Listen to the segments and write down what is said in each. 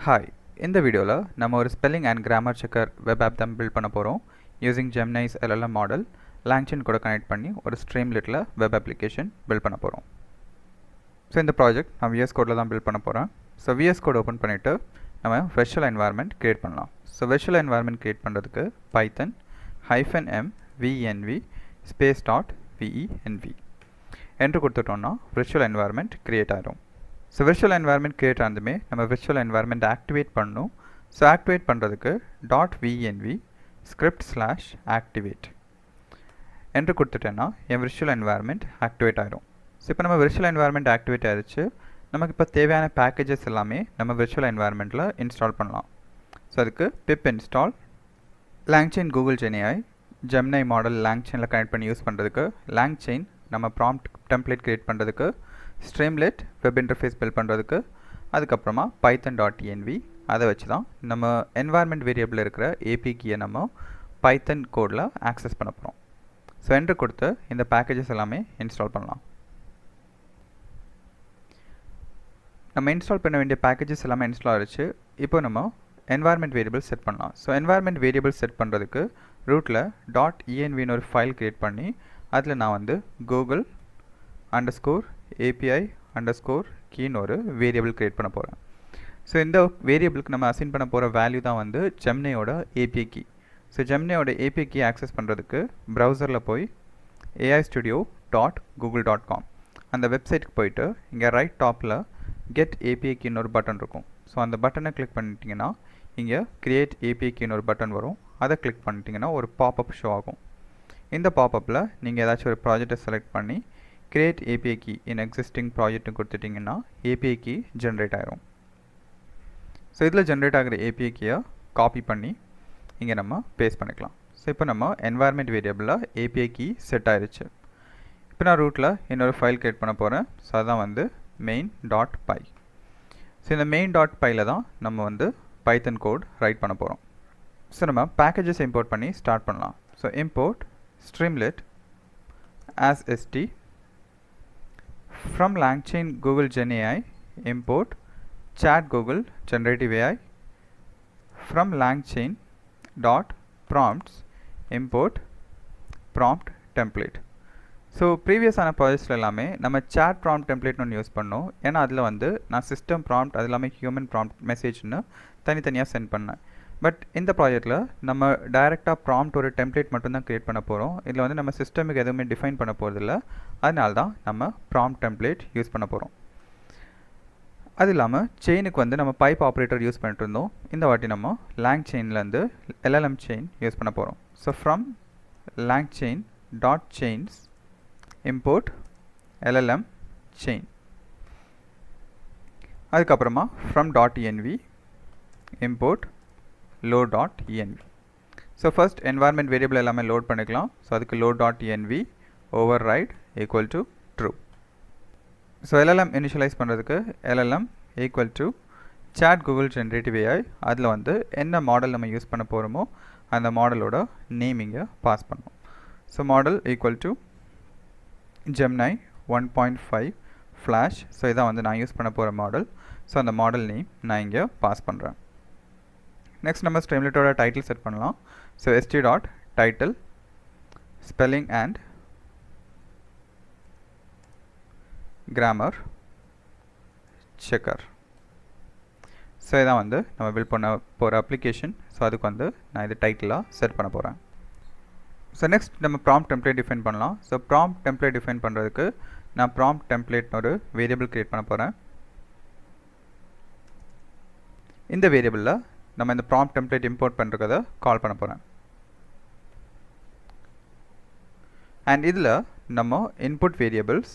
Hi, இந்த வீடியோவில் நம்ம ஒரு spelling and grammar checker web app தான் பில்ட் பண்ண போகிறோம் using Gemini's LLM model LangChain கூட கனெக்ட் பண்ணி ஒரு ஸ்ட்ரீம்லெட்டில் வெப் அப்ளிகேஷன் பில்ட் பண்ண போகிறோம். ஸோ இந்த ப்ராஜெக்ட் நான் VS கோடில் தான் பில்ட் பண்ண போகிறேன். ஸோ VS கோட் ஓப்பன் பண்ணிவிட்டு நம்ம வெர்ச்சுவல் என்வாயர்மெண்ட் க்ரியேட் பண்ணலாம். ஸோ வெர்ச்சுவல் என்வாயர்மெண்ட் க்ரியேட் பண்ணுறதுக்கு பைத்தன் -m venv .venv என்று கொடுத்துட்டோம்னா வெர்ச்சுவல் என்வாயர்மெண்ட் க்ரியேட் ஆகிடும். ஸோ விர்ச்சுவல் என்வாயர்மெண்ட் க்ரியேட் ஆனதுமே நம்ம விர்ச்சுவல் என்வாயர்மெண்ட் ஆக்டிவேட் பண்ணணும். ஸோ ஆக்டிவேட் பண்ணுறதுக்கு .venv script/activate என்று கொடுத்துட்டேன்னா என் விர்ச்சுவல் என்வாயர்மெண்ட் ஆக்டிவேட் ஆகிடும். ஸோ இப்போ நம்ம விர்ச்சுவல் என்வாயர்மெண்ட் ஆக்டிவேட் ஆகிடுச்சு. நமக்கு இப்போ தேவையான பேக்கேஜஸ் எல்லாமே நம்ம விர்ச்சுவல் என்வாயர்மெண்ட்டில் இன்ஸ்டால் பண்ணலாம். ஸோ அதுக்கு pip install LangChain Google GenAI Gemini model லாங்செயினில் கனெக்ட் பண்ணி யூஸ் பண்ணுறதுக்கு லாங்செயின் நம்ம ப்ராம்ப்ட் டெம்ப்ளேட் க்ரியேட் பண்ணுறதுக்கு ஸ்ட்ரீம்லெட் வெப் இன்டர்ஃபேஸ் பில்ட் பண்ணுறதுக்கு அதுக்கப்புறமா python.env அதை வச்சு தான் நம்ம என்வாயர்மெண்ட் வேரியபிள் இருக்கிற ஏபி கீயை நம்ம பைத்தன் கோடில் ஆக்சஸ் பண்ண போகிறோம். ஸோ என்ட்ரு கொடுத்து இந்த பேக்கேஜஸ் எல்லாமே இன்ஸ்டால் பண்ணலாம். நம்ம இன்ஸ்டால் பண்ண வேண்டிய பேக்கேஜஸ் எல்லாமே இன்ஸ்டால் ஆகிடுச்சு. இப்போ நம்ம என்வாயர்மெண்ட் வேரியபிள் செட் பண்ணலாம். ஸோ என்வாயர்மெண்ட் வேரியபிள் செட் பண்ணுறதுக்கு ரூட்டில் .envன்னு ஒரு ஃபைல் க்ரியேட் பண்ணி அதில் நான் வந்து கூகுள் API_keyன்னு ஒரு வேரியபிள் க்ரியேட் பண்ண போகிறேன். ஸோ இந்த வேரியபிளுக்கு நம்ம அசைன் பண்ண போகிற வேல்யூ தான் வந்து ஜெமினையோட API key. ஸோ ஜெமினையோட API key ஆக்சஸ் பண்ணுறதுக்கு ப்ரௌசரில் போய் ai studio.google.com அந்த வெப்சைட்டுக்கு போயிட்டு இங்கே ரைட் டாப்பில் கெட் API keyன்னு ஒரு பட்டன் இருக்கும். ஸோ அந்த பட்டனை கிளிக் பண்ணிட்டீங்கன்னா இங்கே கிரியேட் API keyன்னு ஒரு பட்டன் வரும். அதை கிளிக் பண்ணிட்டீங்கன்னா ஒரு பாப்அப் ஷோ ஆகும். இந்த பாப்அப்பில் நீங்கள் ஏதாச்சும் ஒரு ப்ராஜெக்டை செலக்ட் பண்ணி create API key in existing project கொடுத்துட்டிங்கன்னா API key ஜென்ரேட் ஆகிரும். ஸோ இதில் ஜென்ரேட் ஆகிற API keyயை காப்பி பண்ணி இங்கே நம்ம பேஸ்ட் பண்ணிக்கலாம். ஸோ இப்போ நம்ம என்வாயர்மெண்ட் வேரியபிளில் API key செட் ஆகிடுச்சு. இப்போ நான் ரூட்டில் இன்னொரு ஃபைல் க்ரியேட் பண்ண போகிறேன். ஸோ அதுதான் வந்து main.py. ஸோ இந்த main.pyல தான் நம்ம வந்து பைத்தன் கோட் ரைட் பண்ண போகிறோம். ஸோ நம்ம பேக்கேஜஸ் இம்போர்ட் பண்ணி ஸ்டார்ட் பண்ணலாம். So import streamlit as st from LangChain Google GenAI import chat Google generative AI from LangChain dot prompts import prompt template. So ப்ரீவியஸான ப்ராஜெக்ட்ஸில் எல்லாமே நம்ம chat prompt template ஒன்று யூஸ் பண்ணோம். ஏன்னா அதில் வந்து நான் சிஸ்டம் ப்ராம்ப்ட் அது எல்லாமே ஹியூமன் ப்ராம்ப்ட் மெசேஜ்னு தனித்தனியாக சென்ட் பண்ணேன். பட் இந்த ப்ராஜெக்டில் நம்ம டைரெக்டாக ப்ராம்ப்ட் ஒரு டெம்ப்ளேட் மட்டும்தான் க்ரியேட் பண்ண போகிறோம். இதில் வந்து நம்ம சிஸ்டமுக்கு எதுவுமே டிஃபைன் பண்ண போகிறதில்ல. அதனால தான் நம்ம ப்ராம்ப்ட் டெம்ப்ளேட் யூஸ் பண்ண போகிறோம். அது இல்லாமல் செயினுக்கு வந்து நம்ம பைப் ஆப்ரேட்டர் யூஸ் பண்ணிட்டு இருந்தோம். இந்த வாட்டி நம்ம லாங்செயின்லேருந்து LLM செயின் யூஸ் பண்ண போகிறோம். So from LangChain dot chains import LLM chain. அதுக்கப்புறமா from .env import load.env. So first environment variable எல்லாமே லோட் பண்ணிக்கலாம். ஸோ அதுக்கு load.env override equal to true. So LLM initialise பண்ணுறதுக்கு LLM equal to chat Google generative AI அதில் வந்து என்ன model நம்ம use பண்ண போகிறோமோ அந்த மாடலோட நேமிங்கை பாஸ் பண்ணோம். So model equal to Gemini 1.5 Flash. So இதான் வந்து நான் யூஸ் பண்ண போகிற மாடல். ஸோ அந்த மாடல் நேம் நான் இங்கே பாஸ் பண்ணுறேன். நெக்ஸ்ட் நம்ம ஸ்ட்ரீம்லெட்டோட டைட்டில் செட் பண்ணலாம். So st.title spelling and grammar checker. So இதான் வந்து நம்ம பில்ட் பண்ண போகிற அப்ளிகேஷன். ஸோ அதுக்கு வந்து நான் இது டைட்டிலாக செட் பண்ண போகிறேன். ஸோ நெக்ஸ்ட் நம்ம ப்ராம்ப்ட் டெம்ப்ளேட் டிஃபைன் பண்ணலாம். ஸோ ப்ராம்ப்ட் டெம்ப்ளேட் டிஃபைன் பண்ணுறதுக்கு நான் ப்ராம்ப்ட் டெம்ப்ளேட்னு ஒரு வேரியபிள் க்ரியேட் பண்ண போகிறேன். இந்த வேரியபிளில் நம்ம இந்த ப்ராம்ப்ட் டெம்ப்ளேட் இம்போர்ட் பண்ணுறதை கால் பண்ண போகிறேன். அண்ட் இதில் நம்ம இன்புட் வேரியபிள்ஸ்.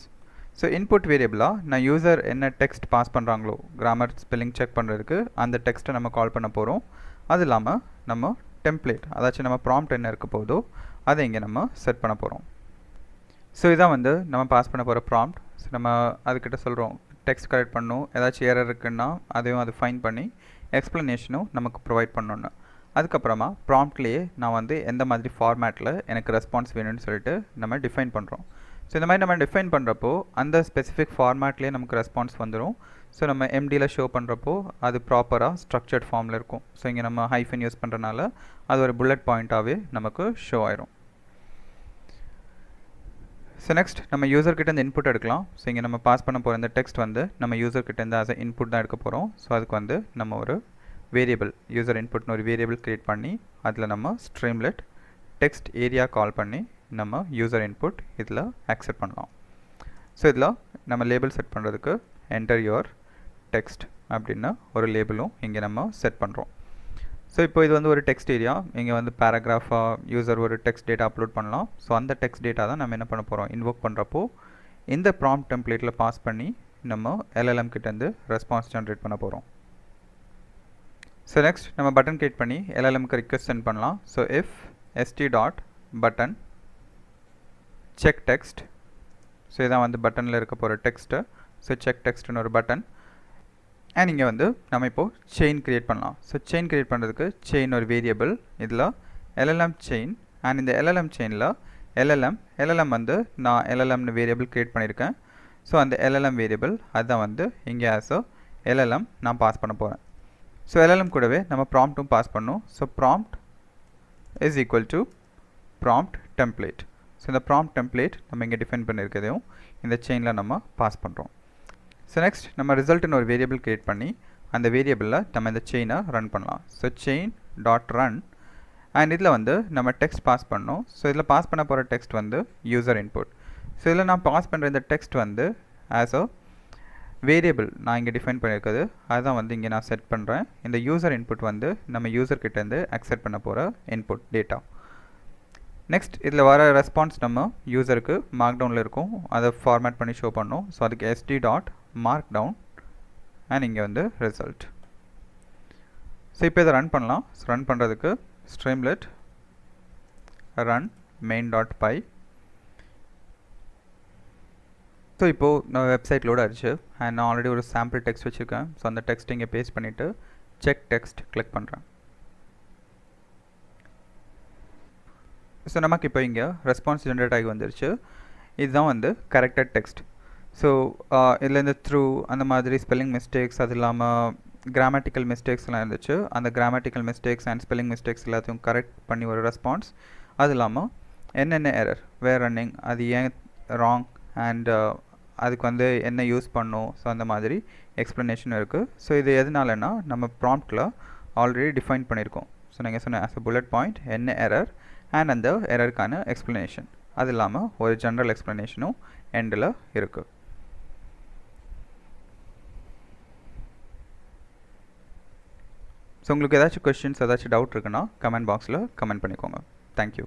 ஸோ இன்புட் வேரியபிளாக நான் யூசர் என்ன டெக்ஸ்ட் பாஸ் பண்ணுறாங்களோ கிராமர் ஸ்பெல்லிங் செக் பண்ணுறதுக்கு அந்த டெக்ஸ்ட்டை நம்ம கால் பண்ண போகிறோம். அது இல்லாமல் நம்ம டெம்ப்ளேட் அதாச்சும் நம்ம ப்ராம்ப்ட் என்ன இருக்க போதோ அதை இங்கே நம்ம செட் பண்ண போகிறோம். ஸோ இதான் வந்து நம்ம பாஸ் பண்ண போகிற ப்ராம்ப்ட். ஸோ நம்ம அதுக்கிட்ட சொல்கிறோம் டெக்ஸ்ட் கரெக்ட் பண்ணணும், ஏதாச்சும் எரர் இருக்குன்னா அதையும் அது ஃபைன் பண்ணி எக்ஸ்ப்ளனேஷனும் நமக்கு ப்ரொவைட் பண்ணணும். அதுக்கப்புறமா ப்ராம்ப்ட்லேயே நான் வந்து எந்த மாதிரி ஃபார்மேட்டில் எனக்கு ரெஸ்பான்ஸ் வேணும்னு சொல்லிட்டு நம்ம டிஃபைன் பண்ணுறோம். ஸோ இந்த மாதிரி நம்ம டிஃபைன் பண்ணுறப்போ அந்த ஸ்பெசிஃபிக் ஃபார்மேட்லேயே நமக்கு ரெஸ்பான்ஸ் வந்துடும். ஸோ நம்ம எம்டியில் ஷோ பண்ணுறப்போ அது ப்ராப்பராக ஸ்ட்ரக்சர்ட் ஃபார்மில் இருக்கும். ஸோ இங்கே நம்ம ஹைஃபன் யூஸ் பண்ணுறனால அது ஒரு புல்லட் பாயிண்ட்டாகவே நமக்கு ஷோ ஆயிரும். ஸோ நெக்ஸ்ட் நம்ம யூசர்கிட்ட இன்புட் எடுக்கலாம். ஸோ இங்கே நம்ம பாஸ் பண்ண போகிற இந்த டெக்ஸ்ட் வந்து நம்ம யூசர்கிட்ட ஆஸ் இன்புட் தான் எடுக்க போகிறோம். ஸோ அதுக்கு வந்து நம்ம ஒரு வேரியபிள் யூசர் இன்புட்னு ஒரு வேரியபிள் க்ரியேட் பண்ணி அதில் நம்ம ஸ்ட்ரீம்லெட் டெக்ஸ்ட் ஏரியா கால் பண்ணி நம்ம யூசர் இன்புட் இதில் அக்செப்ட் பண்ணலாம். ஸோ இதில் நம்ம லேபிள் செட் பண்ணுறதுக்கு என்டர் யுவர் டெக்ஸ்ட் அப்படின்னு ஒரு லேபிளும் இங்கே நம்ம செட் பண்ணுறோம். ஸோ இப்போ இது வந்து ஒரு டெக்ஸ்ட் ஏரியா. இங்கே வந்து பேராகிராஃபாக யூசர் ஒரு டெக்ஸ்ட் டேட்டா அப்லோட் பண்ணலாம். ஸோ அந்த டெக்ஸ்ட் டேட்டா தான் நம்ம என்ன பண்ண போகிறோம், இன்வோக் பண்ணுறப்போ இந்த ப்ராம்ப்ட் டெம்ப்ளேட்டில் பாஸ் பண்ணி நம்ம LLM கிட்டேருந்து ரெஸ்பான்ஸ் ஜென்ரேட் பண்ண போகிறோம். ஸோ நெக்ஸ்ட் நம்ம பட்டன் கிரியேட் பண்ணி LLMக்கு ரிக்வெஸ்ட் சென்ட் பண்ணலாம். So if st.button check text, so இதான் வந்து பட்டனில் இருக்க போகிற டெக்ஸ்ட்டு. ஸோ செக் டெக்ஸ்ட்னு ஒரு பட்டன். அண்ட் இங்கே வந்து நம்ம இப்போது செயின் க்ரியேட் பண்ணலாம். ஸோ செயின் க்ரியேட் பண்ணுறதுக்கு செயின் ஒரு வேரியபிள், இதில் LLM செயின். அண்ட் இந்த LLM செயினில் LLM வந்து நான் LLMனு வேரியபிள் க்ரியேட் பண்ணியிருக்கேன். ஸோ அந்த LLM வேரியபிள் அதுதான் வந்து இங்கே ஆஸ் LLM நான் பாஸ் பண்ண போகிறேன். ஸோ LLM கூடவே நம்ம ப்ராம்ப்ட்டும் பாஸ் பண்ணணும். So prompt is equal to prompt template. So இந்த ப்ராம்ப்ட் டெம்ப்ளேட் நம்ம இங்கே டிஃபைன் பண்ணியிருக்கதையும் இந்த செயினில் நம்ம பாஸ் பண்ணுறோம். ஸோ நெக்ஸ்ட் நம்ம ரிசல்ட்னு ஒரு வேரியபிள் க்ரியேட் பண்ணி அந்த வேரியபிளில் நம்ம இந்த செயினை ரன் பண்ணலாம். So chain dot run. And இதில் வந்து நம்ம டெக்ஸ்ட் பாஸ் பண்ணோம். ஸோ இதில் பாஸ் பண்ண போகிற டெக்ஸ்ட் வந்து யூசர் இன்புட். ஸோ இதில் நான் பாஸ் பண்ணுற இந்த டெக்ஸ்ட் வந்து ஆஸ் அ வேரியபிள் நான் இங்கே டிஃபைன் பண்ணியிருக்கிறது அதுதான் வந்து இங்கே நான் செட் பண்ணுறேன். இந்த யூசர் இன்புட் வந்து நம்ம யூசர்கிட்டேருந்து அக்செப்ட் பண்ண போகிற இன்புட் டேட்டா. நெக்ஸ்ட் இதில் வர ரெஸ்பான்ஸ் நம்ம யூசருக்கு மார்க் டவுனில் இருக்கும், அதை ஃபார்மேட் பண்ணி ஷோ பண்ணோம். ஸோ அதுக்கு sd.markdown அண்ட் இங்கே வந்து ரிசல்ட். ஸோ இப்போ இதை ரன் பண்ணலாம். ஸோ ரன் பண்ணுறதுக்கு ஸ்ட்ரீம்லெட் ரன் main.py. ஸோ இப்போது நான் வெப்சைட் லோட் ஆயிடுச்சு. அண்ட் நான் ஆல்ரெடி ஒரு சாம்பிள் டெக்ஸ்ட் வச்சுருக்கேன். ஸோ அந்த டெக்ஸ்ட் இங்கே பேஸ்ட் பண்ணிவிட்டு செக் டெக்ஸ்ட் கிளிக் பண்ணுறேன். ஸோ நமக்கு இப்போ இங்கே ரெஸ்பான்ஸ் ஜென்ரேட் ஆகி வந்துருச்சு. இதுதான் வந்து கரெக்டட் டெக்ஸ்ட். ஸோ இதில் இந்த த்ரூ அந்த மாதிரி ஸ்பெல்லிங் மிஸ்டேக்ஸ், அது இல்லாமல் கிராமட்டிக்கல் மிஸ்டேக்ஸ்லாம் இருந்துச்சு. அந்த grammatical mistakes and spelling mistakes எல்லாத்தையும் கரெக்ட் பண்ணி ஒரு ரெஸ்பான்ஸ். அது இல்லாமல் என்னென்ன எரர், வேர் ரன்னிங், அது ஏன் ராங், அண்ட் அதுக்கு வந்து என்ன யூஸ் பண்ணும், ஸோ அந்த மாதிரி எக்ஸ்ப்ளனேஷன் இருக்குது. ஸோ இது எதனாலன்னா நம்ம ப்ராம்ப்டில் ஆல்ரெடி டிஃபைன் பண்ணியிருக்கோம். ஸோ நீங்கள் சொன்ன ஆஸ் அ புல்லட் பாயிண்ட் என்ன எரர் அண்ட் அந்த எரருக்கான எக்ஸ்ப்ளனேஷன், அது இல்லாமல் ஒரு ஜென்ரல் எக்ஸ்ப்ளனேஷனும் எண்டில் இருக்குது. ஸோ உங்களுக்கு ஏதாச்சும் கொஸ்டின்ஸ், ஏதாச்சும் டவுட் இருக்குன்னா கமெண்ட் பாக்ஸில் கமெண்ட் பண்ணிக்கோங்க. தேங்க்யூ.